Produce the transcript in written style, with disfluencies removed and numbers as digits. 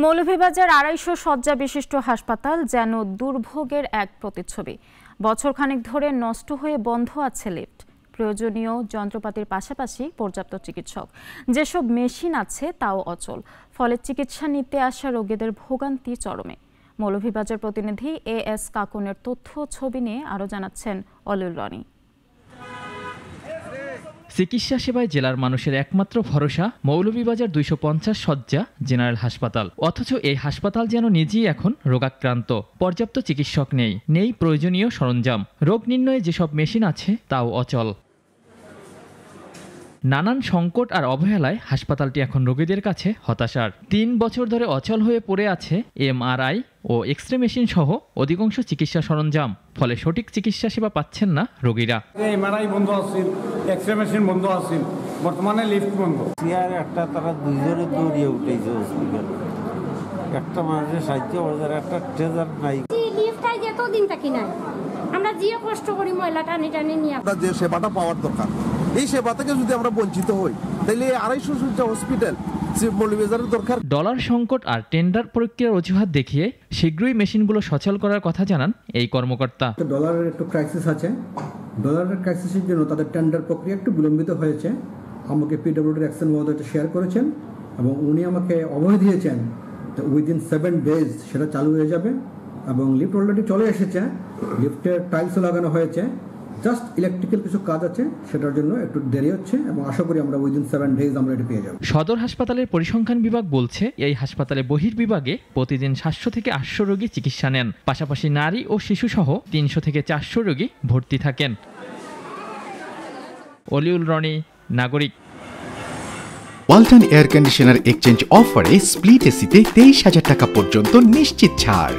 মৌলভীবাজার ২৫০ শয্যা বিশিষ্ট হাসপাতাল যেন দুর্ভোগের এক প্রতিচ্ছবি। বছরখানেক ধরে নষ্ট হয়ে বন্ধ আছে লিফট, প্রয়োজনীয় যন্ত্রপাতির পাশাপাশি পর্যাপ্ত চিকিৎসক। যেসব মেশিন আছে তাও অচল, ফলে চিকিৎসা নিতে আসা রোগীদের ভোগান্তি চরমে। মৌলভীবাজার প্রতিনিধি এস কাকুনের তথ্য ছবি নিয়ে আরও জানাচ্ছেন অলিউল রনি। চিকিৎসা সেবায় জেলার মানুষের একমাত্র ভরসা মৌলভীবাজার ২৫০ শয্যা জেনারেল হাসপাতাল। অথচ এই হাসপাতাল যেন নিজেই এখন রোগাক্রান্ত। পর্যাপ্ত চিকিৎসক নেই প্রয়োজনীয় সরঞ্জাম। রোগ নির্ণয়ে যেসব মেশিন আছে তাও অচল। নানান সংকট আর অবহেলায় হাসপাতালটি এখন রোগীদের কাছে হতাশার। ৩ বছর ধরে অচল হয়ে পড়ে আছে MRI ও এক্স-রে মেশিন সহ অধিকাংশ চিকিৎসা সরঞ্জাম। ফলে সঠিক চিকিৎসা সেবা পাচ্ছেন না রোগীরা। MRI বন্ধ আছে, এক্স-রে মেশিন বন্ধ আছে, বর্তমানে লিফট বন্ধ। চেয়ার একটা তারা দুইজনে দৌড়িয়ে উঠেছে হসপিটাল, একটা মানুষের সাহায্য বাজার একটা ট্রেজার নাই। লিফটটাই যতদিন থাকি নাই, আমরা যে কষ্ট করি ময়লা টানি নিয়ে যে সেবাটা পাওয়ার দরকার, এই সেবা থেকে যদি আমরা বঞ্চিত হই তাহলে ২৫০ শয্যা হসপিটাল মৌলভীবাজারের দরকার। ডলার সংকট আর টেন্ডার প্রক্রিয়ার অজুহাত দেখিয়ে শীঘ্রই মেশিনগুলো সচল করার কথা জানান এই কর্মকর্তা। ডলারের একটু ক্রাইসিস আছে, ডলারের ক্রাইসিসের জন্য তাদের টেন্ডার প্রক্রিয়া একটু বিলম্বিত হয়েছে। আমাকে পিডব্লিউডির অ্যাকশন মহোদয়টা শেয়ার করেছেন এবং উনি আমাকে অভয় দিয়েছেন তো উইদিন 7 ডেজ সেটা চালু হয়ে যাবে এবং লিফট অলরেডি চলে এসেছে, লিফটের টাইলসও লাগানো হয়েছে, জাস্ট ইলেকট্রিক্যাল কিছু কাজ আছে, সেটার জন্য একটু দেরি হচ্ছে এবং আশা করি আমরা উইদিন 7 ডেজ আমরা এটা পেয়ে যাব। সদর হাসপাতালের পরিসংখ্যান বিভাগ বলছে এই হাসপাতালে বহির্বিভাগে প্রতিদিন 700 থেকে 800 রোগী চিকিৎসা নেন। পাশাপাশি নারী ও শিশু সহ 300 থেকে 400 রোগী ভর্তি থাকেন। অলিউল রনি, নাগরিক। ওয়ালটন এয়ার কন্ডিশনার এক্সচেঞ্জ অফারে স্প্লিট এসিতে 23,000 টাকা পর্যন্ত নিশ্চিত ছাড়।